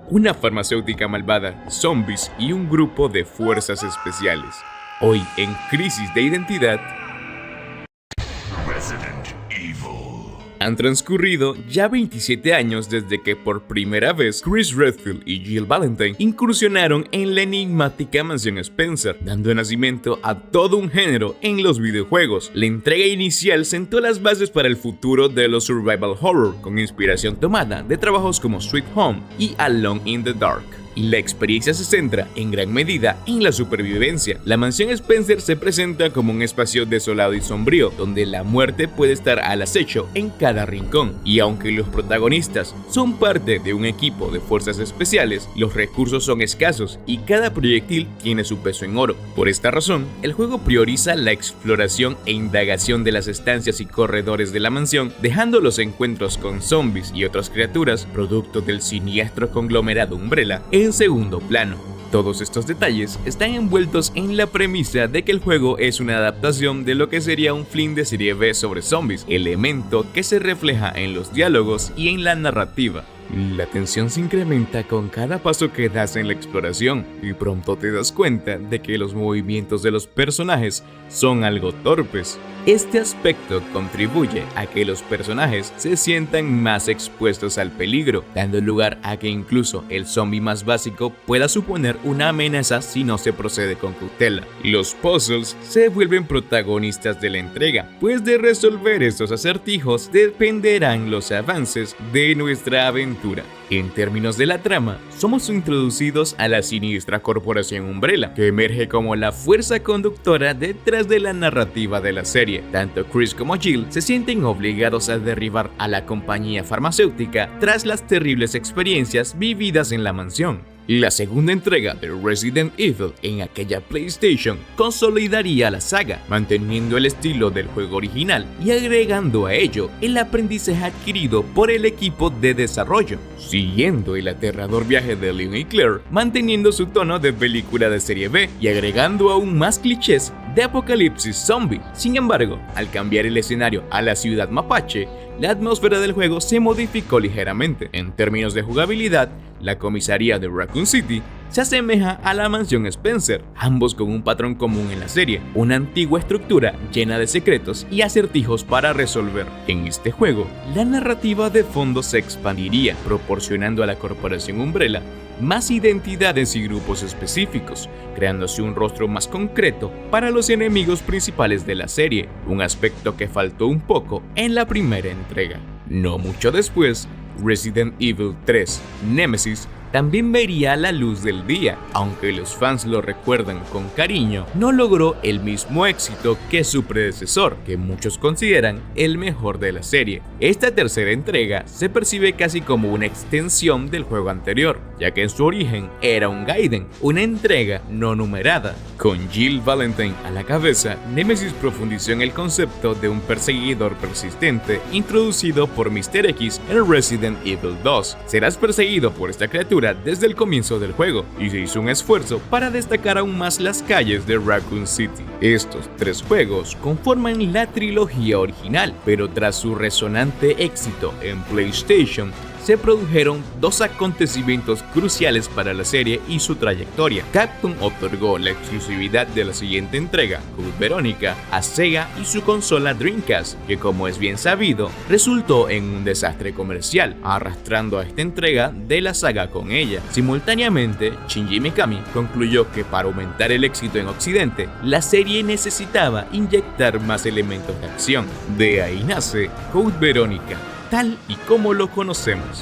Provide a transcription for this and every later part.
una farmacéutica malvada, zombies y un grupo de fuerzas especiales. Hoy en Crisis de Identidad. Resident Evil. Han transcurrido ya 27 años desde que por primera vez Chris Redfield y Jill Valentine incursionaron en la enigmática mansión Spencer, dando nacimiento a todo un género en los videojuegos. La entrega inicial sentó las bases para el futuro de los survival horror, con inspiración tomada de trabajos como Sweet Home y Alone in the Dark. Y la experiencia se centra en gran medida en la supervivencia. La mansión Spencer se presenta como un espacio desolado y sombrío, donde la muerte puede estar al acecho en cada rincón. Y aunque los protagonistas son parte de un equipo de fuerzas especiales, los recursos son escasos y cada proyectil tiene su peso en oro. Por esta razón, el juego prioriza la exploración e indagación de las estancias y corredores de la mansión, dejando los encuentros con zombies y otras criaturas, producto del siniestro conglomerado Umbrella, en segundo plano. Todos estos detalles están envueltos en la premisa de que el juego es una adaptación de lo que sería un film de serie B sobre zombies, elemento que se refleja en los diálogos y en la narrativa. La tensión se incrementa con cada paso que das en la exploración y pronto te das cuenta de que los movimientos de los personajes son algo torpes. Este aspecto contribuye a que los personajes se sientan más expuestos al peligro, dando lugar a que incluso el zombie más básico pueda suponer una amenaza si no se procede con cautela. Los puzzles se vuelven protagonistas de la entrega, pues de resolver estos acertijos dependerán los avances de nuestra aventura. En términos de la trama, somos introducidos a la siniestra corporación Umbrella, que emerge como la fuerza conductora detrás de la narrativa de la serie. Tanto Chris como Jill se sienten obligados a derribar a la compañía farmacéutica tras las terribles experiencias vividas en la mansión. La segunda entrega de Resident Evil en aquella PlayStation consolidaría la saga, manteniendo el estilo del juego original y agregando a ello el aprendizaje adquirido por el equipo de desarrollo, siguiendo el aterrador viaje de Leon y Claire, manteniendo su tono de película de serie B y agregando aún más clichés de apocalipsis zombie. Sin embargo, al cambiar el escenario a la ciudad mapache, la atmósfera del juego se modificó ligeramente. En términos de jugabilidad, la comisaría de Raccoon City se asemeja a la mansión Spencer, ambos con un patrón común en la serie, una antigua estructura llena de secretos y acertijos para resolver. En este juego, la narrativa de fondo se expandiría, proporcionando a la corporación Umbrella más identidades y grupos específicos, creándose un rostro más concreto para los enemigos principales de la serie, un aspecto que faltó un poco en la primera entrega. No mucho después, Resident Evil 3 Nemesis también vería la luz del día, aunque los fans lo recuerdan con cariño, no logró el mismo éxito que su predecesor, que muchos consideran el mejor de la serie. Esta tercera entrega se percibe casi como una extensión del juego anterior, ya que en su origen era un Gaiden, una entrega no numerada. Con Jill Valentine a la cabeza, Nemesis profundizó en el concepto de un perseguidor persistente introducido por Mr. X en Resident Evil 2. Serás perseguido por esta criatura desde el comienzo del juego, y se hizo un esfuerzo para destacar aún más las calles de Raccoon City. Estos tres juegos conforman la trilogía original, pero tras su resonante éxito en PlayStation, se produjeron dos acontecimientos cruciales para la serie y su trayectoria. Capcom otorgó la exclusividad de la siguiente entrega, Code Veronica, a Sega y su consola Dreamcast, que como es bien sabido, resultó en un desastre comercial, arrastrando a esta entrega de la saga con ella. Simultáneamente, Shinji Mikami concluyó que para aumentar el éxito en Occidente, la serie necesitaba inyectar más elementos de acción. De ahí nace Code Veronica, tal y como lo conocemos.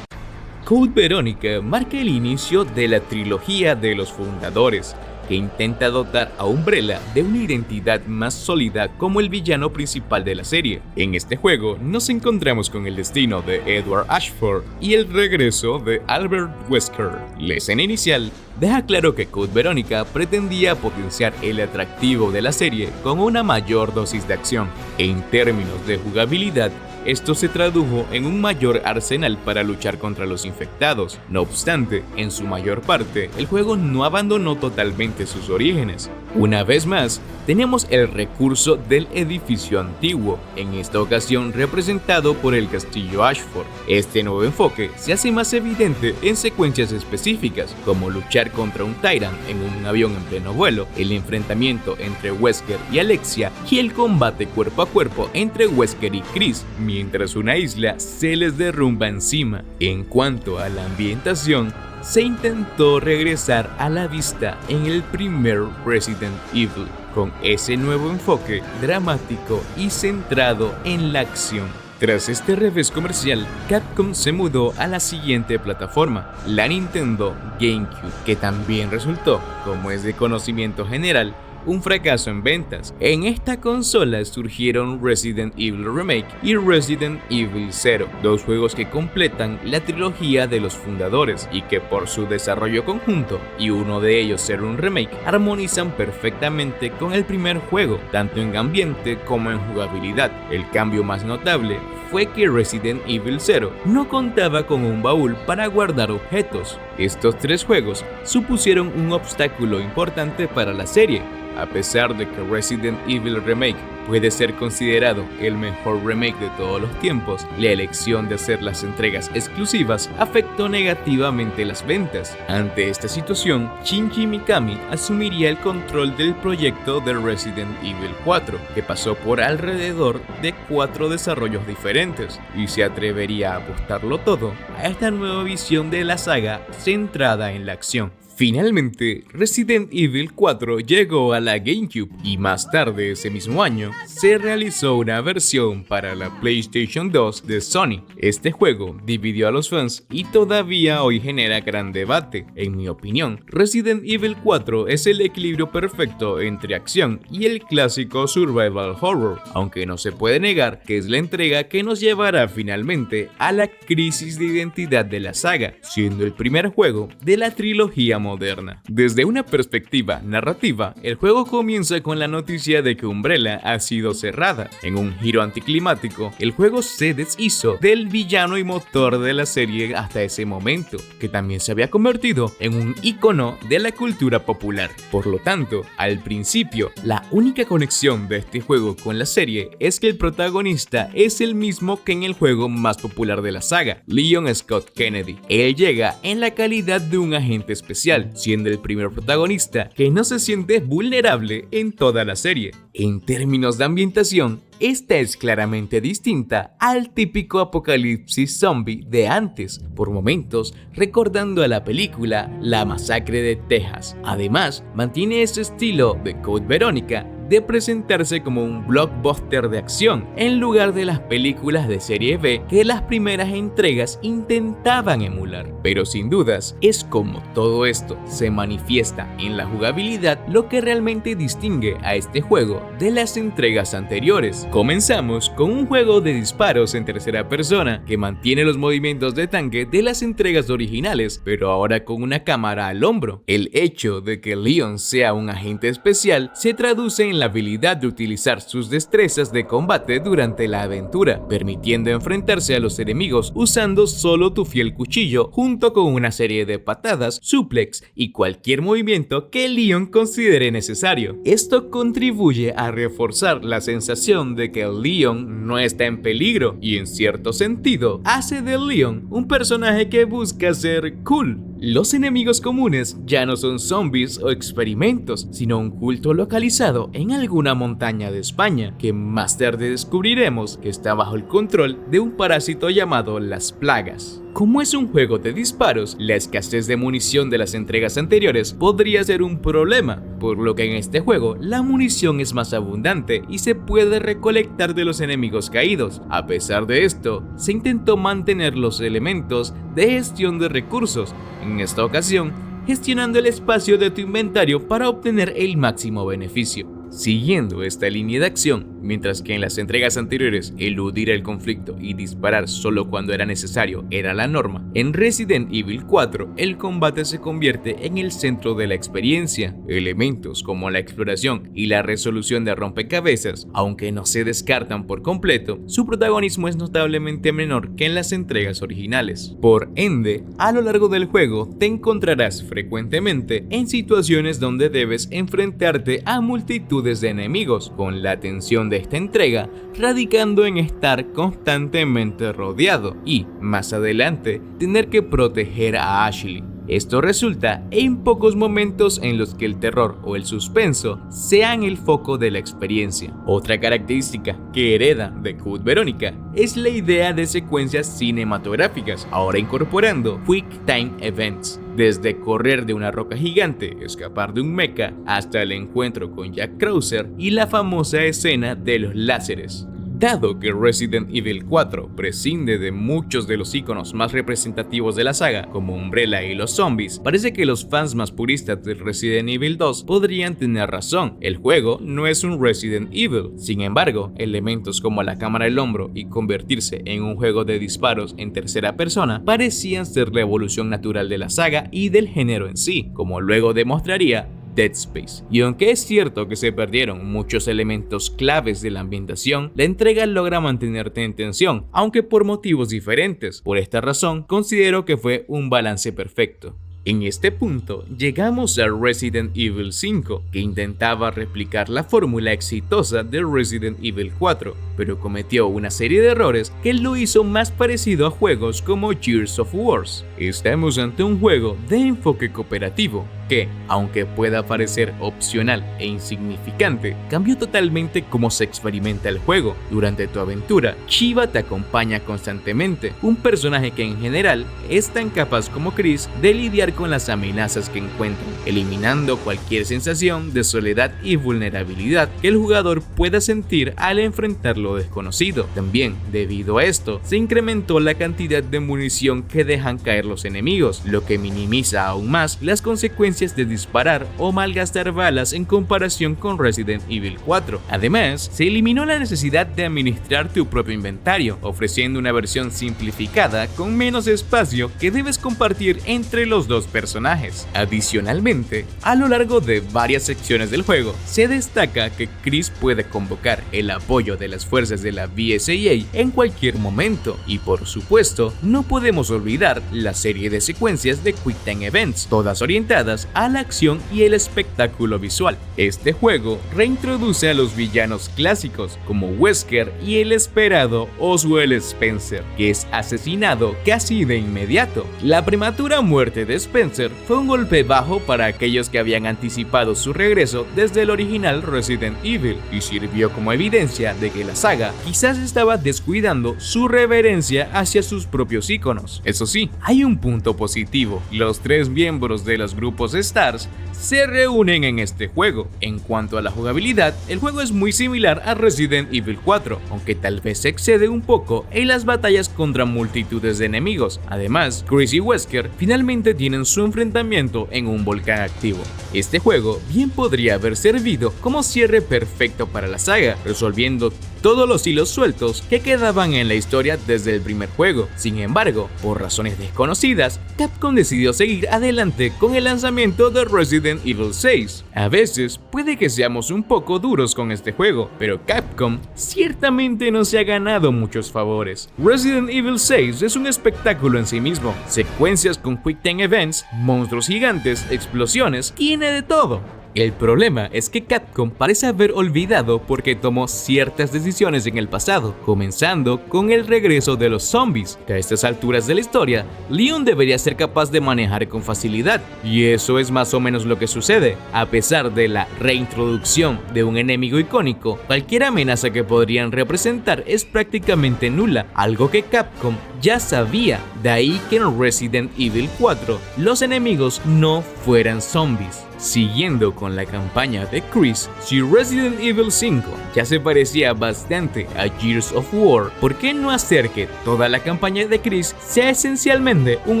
Code Veronica marca el inicio de la trilogía de los fundadores, que intenta dotar a Umbrella de una identidad más sólida como el villano principal de la serie. En este juego nos encontramos con el destino de Edward Ashford y el regreso de Albert Wesker. La escena inicial deja claro que Code Veronica pretendía potenciar el atractivo de la serie con una mayor dosis de acción. En términos de jugabilidad, esto se tradujo en un mayor arsenal para luchar contra los infectados. No obstante, en su mayor parte, el juego no abandonó totalmente sus orígenes. Una vez más, tenemos el recurso del edificio antiguo, en esta ocasión representado por el castillo Ashford. Este nuevo enfoque se hace más evidente en secuencias específicas, como luchar contra un Tyrant en un avión en pleno vuelo, el enfrentamiento entre Wesker y Alexia y el combate cuerpo a cuerpo entre Wesker y Chris, mientras una isla se les derrumba encima. En cuanto a la ambientación, se intentó regresar a la vista en el primer Resident Evil, con ese nuevo enfoque dramático y centrado en la acción. Tras este revés comercial, Capcom se mudó a la siguiente plataforma, la Nintendo GameCube, que también resultó, como es de conocimiento general, un fracaso en ventas. En esta consola surgieron Resident Evil Remake y Resident Evil 0, dos juegos que completan la trilogía de los fundadores y que por su desarrollo conjunto, y uno de ellos ser un remake, armonizan perfectamente con el primer juego, tanto en ambiente como en jugabilidad. El cambio más notable fue que Resident Evil 0 no contaba con un baúl para guardar objetos. Estos tres juegos supusieron un obstáculo importante para la serie. A pesar de que Resident Evil Remake puede ser considerado el mejor remake de todos los tiempos, la elección de hacer las entregas exclusivas afectó negativamente las ventas. Ante esta situación, Shinji Mikami asumiría el control del proyecto de Resident Evil 4, que pasó por alrededor de 4 desarrollos diferentes, y se atrevería a apostarlo todo a esta nueva visión de la saga centrada en la acción. Finalmente, Resident Evil 4 llegó a la GameCube y más tarde ese mismo año se realizó una versión para la PlayStation 2 de Sony. Este juego dividió a los fans y todavía hoy genera gran debate. En mi opinión, Resident Evil 4 es el equilibrio perfecto entre acción y el clásico survival horror, aunque no se puede negar que es la entrega que nos llevará finalmente a la crisis de identidad de la saga, siendo el primer juego de la trilogía moderna. Desde una perspectiva narrativa, el juego comienza con la noticia de que Umbrella ha sido cerrada. En un giro anticlimático, el juego se deshizo del villano y motor de la serie hasta ese momento, que también se había convertido en un icono de la cultura popular. Por lo tanto, al principio, la única conexión de este juego con la serie es que el protagonista es el mismo que en el juego más popular de la saga, Leon Scott Kennedy. Él llega en la calidad de un agente especial, siendo el primer protagonista que no se siente vulnerable en toda la serie. En términos de ambientación, esta es claramente distinta al típico apocalipsis zombie de antes, por momentos recordando a la película La Masacre de Texas. Además, mantiene ese estilo de Code Veronica de presentarse como un blockbuster de acción, en lugar de las películas de serie B que las primeras entregas intentaban emular. Pero sin dudas, es como todo esto se manifiesta en la jugabilidad lo que realmente distingue a este juego de las entregas anteriores. Comenzamos con un juego de disparos en tercera persona que mantiene los movimientos de tanque de las entregas originales, pero ahora con una cámara al hombro. El hecho de que Leon sea un agente especial se traduce en la habilidad de utilizar sus destrezas de combate durante la aventura, permitiendo enfrentarse a los enemigos usando solo tu fiel cuchillo junto con una serie de patadas, suplex y cualquier movimiento que Leon considere necesario. Esto contribuye a reforzar la sensación de que Leon no está en peligro y en cierto sentido hace de Leon un personaje que busca ser cool. Los enemigos comunes ya no son zombies o experimentos, sino un culto localizado en alguna montaña de España, que más tarde descubriremos que está bajo el control de un parásito llamado las plagas. Como es un juego de disparos, la escasez de munición de las entregas anteriores podría ser un problema, por lo que en este juego la munición es más abundante y se puede recolectar de los enemigos caídos. A pesar de esto, se intentó mantener los elementos de gestión de recursos. En esta ocasión, gestionando el espacio de tu inventario para obtener el máximo beneficio. Siguiendo esta línea de acción, mientras que en las entregas anteriores eludir el conflicto y disparar solo cuando era necesario era la norma, en Resident Evil 4 el combate se convierte en el centro de la experiencia. Elementos como la exploración y la resolución de rompecabezas, aunque no se descartan por completo, su protagonismo es notablemente menor que en las entregas originales. Por ende, a lo largo del juego te encontrarás frecuentemente en situaciones donde debes enfrentarte a multitud de enemigos, con la tensión de esta entrega radicando en estar constantemente rodeado y, más adelante, tener que proteger a Ashley. Esto resulta en pocos momentos en los que el terror o el suspenso sean el foco de la experiencia. Otra característica que hereda de Code Veronica es la idea de secuencias cinematográficas, ahora incorporando Quick Time Events. Desde correr de una roca gigante, escapar de un mecha, hasta el encuentro con Jack Krauser y la famosa escena de los láseres. Dado que Resident Evil 4 prescinde de muchos de los iconos más representativos de la saga, como Umbrella y los zombies, parece que los fans más puristas de Resident Evil 2 podrían tener razón. El juego no es un Resident Evil. Sin embargo, elementos como la cámara al hombro y convertirse en un juego de disparos en tercera persona parecían ser la evolución natural de la saga y del género en sí, como luego demostraría Dead Space. Y aunque es cierto que se perdieron muchos elementos claves de la ambientación, la entrega logra mantenerte en tensión, aunque por motivos diferentes. Por esta razón, considero que fue un balance perfecto. En este punto, llegamos a Resident Evil 5, que intentaba replicar la fórmula exitosa de Resident Evil 4, pero cometió una serie de errores que lo hizo más parecido a juegos como Gears of War. Estamos ante un juego de enfoque cooperativo, que, aunque pueda parecer opcional e insignificante, cambió totalmente cómo se experimenta el juego. Durante tu aventura, Shiva te acompaña constantemente, un personaje que en general es tan capaz como Chris de lidiar con las amenazas que encuentran, eliminando cualquier sensación de soledad y vulnerabilidad que el jugador pueda sentir al enfrentar lo desconocido. También, debido a esto, se incrementó la cantidad de munición que dejan caer los enemigos, lo que minimiza aún más las consecuencias de disparar o malgastar balas en comparación con Resident Evil 4. Además, se eliminó la necesidad de administrar tu propio inventario, ofreciendo una versión simplificada con menos espacio que debes compartir entre los dos personajes. Adicionalmente, a lo largo de varias secciones del juego, se destaca que Chris puede convocar el apoyo de las fuerzas de la BSAA en cualquier momento, y por supuesto, no podemos olvidar la serie de secuencias de Quick Time Events, todas orientadas a la acción y el espectáculo visual. Este juego reintroduce a los villanos clásicos como Wesker y el esperado Oswald Spencer, que es asesinado casi de inmediato. La prematura muerte de Spencer fue un golpe bajo para aquellos que habían anticipado su regreso desde el original Resident Evil, y sirvió como evidencia de que la saga quizás estaba descuidando su reverencia hacia sus propios íconos. Eso sí, hay un punto positivo: los tres miembros de los grupos Stars se reúnen en este juego. En cuanto a la jugabilidad, el juego es muy similar a Resident Evil 4, aunque tal vez se excede un poco en las batallas contra multitudes de enemigos. Además, Chris y Wesker finalmente tienen su enfrentamiento en un volcán activo. Este juego bien podría haber servido como cierre perfecto para la saga, resolviendo todos los hilos sueltos que quedaban en la historia desde el primer juego. Sin embargo, por razones desconocidas, Capcom decidió seguir adelante con el lanzamiento de Resident Evil 6. A veces puede que seamos un poco duros con este juego, pero Capcom ciertamente no se ha ganado muchos favores. Resident Evil 6 es un espectáculo en sí mismo: secuencias con Quick Time Events, monstruos gigantes, explosiones, tiene de todo. El problema es que Capcom parece haber olvidado por qué tomó ciertas decisiones en el pasado, comenzando con el regreso de los zombies, que a estas alturas de la historia, Leon debería ser capaz de manejar con facilidad, y eso es más o menos lo que sucede. A pesar de la reintroducción de un enemigo icónico, cualquier amenaza que podrían representar es prácticamente nula, algo que Capcom ya sabía, de ahí que en Resident Evil 4 los enemigos no fueran zombies, Siguiendo con la campaña de Chris, si Resident Evil 5 ya se parecía bastante a Gears of War, ¿por qué no hacer que toda la campaña de Chris sea esencialmente un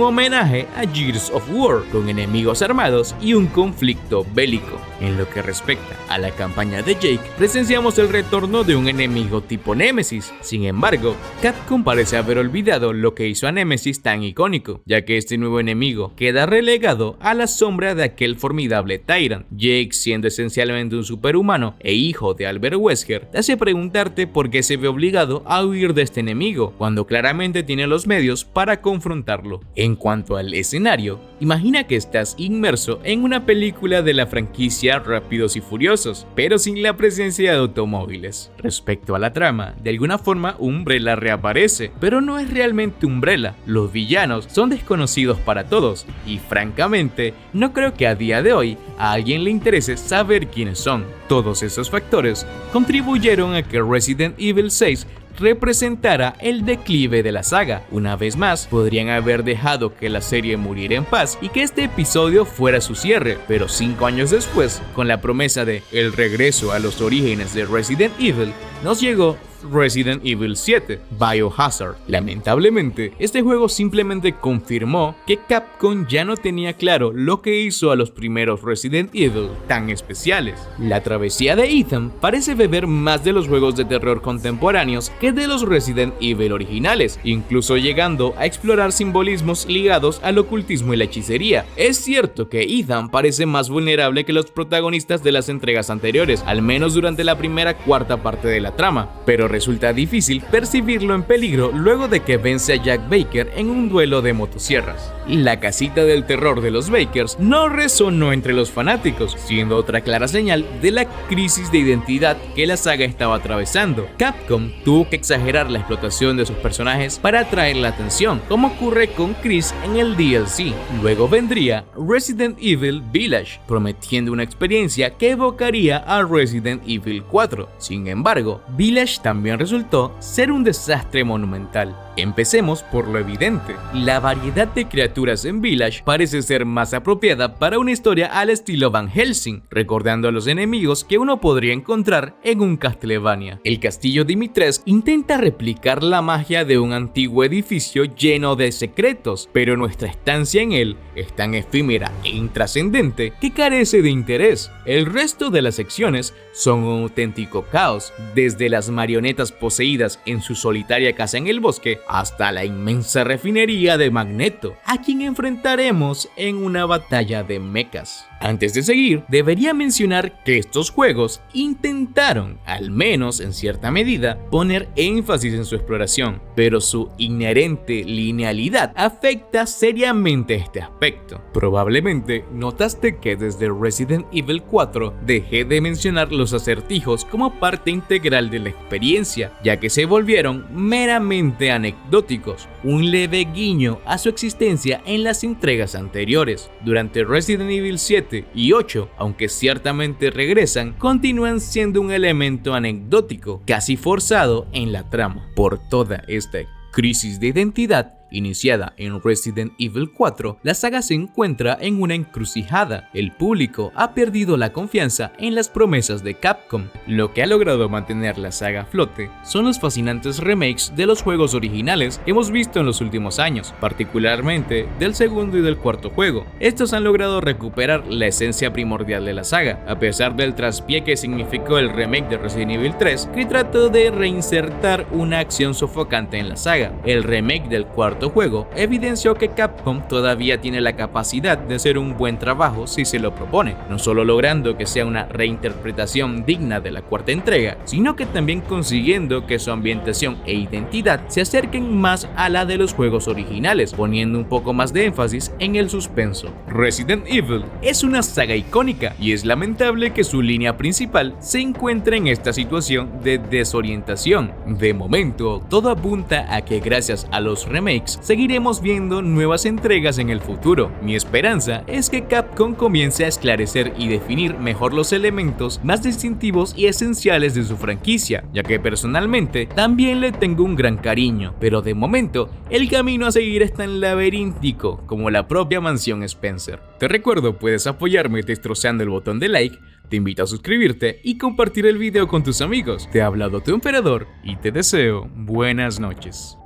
homenaje a Gears of War, con enemigos armados y un conflicto bélico? En lo que respecta a la campaña de Jake, presenciamos el retorno de un enemigo tipo Nemesis. Sin embargo, Capcom parece haber olvidado lo que hizo a Nemesis tan icónico, ya que este nuevo enemigo queda relegado a la sombra de aquel formidable Tyrant. Jake, siendo esencialmente un superhumano e hijo de Albert Wesker, te hace preguntarte por qué se ve obligado a huir de este enemigo, cuando claramente tiene los medios para confrontarlo. En cuanto al escenario, imagina que estás inmerso en una película de la franquicia Rápidos y Furiosos, pero sin la presencia de automóviles. Respecto a la trama, de alguna forma Umbrella reaparece, pero no es realmente Umbrella. Los villanos son desconocidos para todos, y francamente, no creo que a día de hoy a alguien le interese saber quiénes son. Todos esos factores contribuyeron a que Resident Evil 6 representara el declive de la saga. Una vez más, podrían haber dejado que la serie muriera en paz y que este episodio fuera su cierre, pero 5 años después, con la promesa de el regreso a los orígenes de Resident Evil, nos llegó Resident Evil 7, Biohazard. Lamentablemente, este juego simplemente confirmó que Capcom ya no tenía claro lo que hizo a los primeros Resident Evil tan especiales. La travesía de Ethan parece beber más de los juegos de terror contemporáneos que de los Resident Evil originales, incluso llegando a explorar simbolismos ligados al ocultismo y la hechicería. Es cierto que Ethan parece más vulnerable que los protagonistas de las entregas anteriores, al menos durante la primera cuarta parte de la trama, pero resulta difícil percibirlo en peligro luego de que vence a Jack Baker en un duelo de motosierras. La casita del terror de los Bakers no resonó entre los fanáticos, siendo otra clara señal de la crisis de identidad que la saga estaba atravesando. Capcom tuvo que exagerar la explotación de sus personajes para atraer la atención, como ocurre con Chris en el DLC. Luego vendría Resident Evil Village, prometiendo una experiencia que evocaría a Resident Evil 4. Sin embargo, Village también resultó ser un desastre monumental. Empecemos por lo evidente. La variedad de criaturas en Village parece ser más apropiada para una historia al estilo Van Helsing, recordando a los enemigos que uno podría encontrar en un Castlevania. El castillo Dimitrescu intenta replicar la magia de un antiguo edificio lleno de secretos, pero nuestra estancia en él es tan efímera e intrascendente que carece de interés. El resto de las secciones son un auténtico caos, desde las marionetas poseídas en su solitaria casa en el bosque hasta la inmensa refinería de Magneto, a quien enfrentaremos en una batalla de mechas. Antes de seguir, debería mencionar que estos juegos intentaron, al menos en cierta medida, poner énfasis en su exploración, pero su inherente linealidad afecta seriamente este aspecto. Probablemente notaste que desde Resident Evil 4 dejé de mencionar los acertijos como parte integral de la experiencia, ya que se volvieron meramente anecdóticos, un leve guiño a su existencia en las entregas anteriores. Durante Resident Evil 7 y 8, aunque ciertamente regresan, continúan siendo un elemento anecdótico, casi forzado en la trama. Por toda esta crisis de identidad iniciada en Resident Evil 4, la saga se encuentra en una encrucijada. El público ha perdido la confianza en las promesas de Capcom. Lo que ha logrado mantener la saga a flote son los fascinantes remakes de los juegos originales que hemos visto en los últimos años, particularmente del segundo y del cuarto juego. Estos han logrado recuperar la esencia primordial de la saga, a pesar del traspié que significó el remake de Resident Evil 3, que trató de reinsertar una acción sofocante en la saga. El remake del cuarto juego evidenció que Capcom todavía tiene la capacidad de hacer un buen trabajo si se lo propone, no solo logrando que sea una reinterpretación digna de la cuarta entrega, sino que también consiguiendo que su ambientación e identidad se acerquen más a la de los juegos originales, poniendo un poco más de énfasis en el suspenso. Resident Evil es una saga icónica y es lamentable que su línea principal se encuentre en esta situación de desorientación. De momento, todo apunta a que gracias a los remakes Enix, seguiremos viendo nuevas entregas en el futuro. Mi esperanza es que Capcom comience a esclarecer y definir mejor los elementos más distintivos y esenciales de su franquicia, ya que personalmente también le tengo un gran cariño, pero de momento el camino a seguir es tan laberíntico como la propia mansión Spencer. Te recuerdo, puedes apoyarme destrozando el botón de like, te invito a suscribirte y compartir el video con tus amigos. Te ha hablado tu emperador y te deseo buenas noches.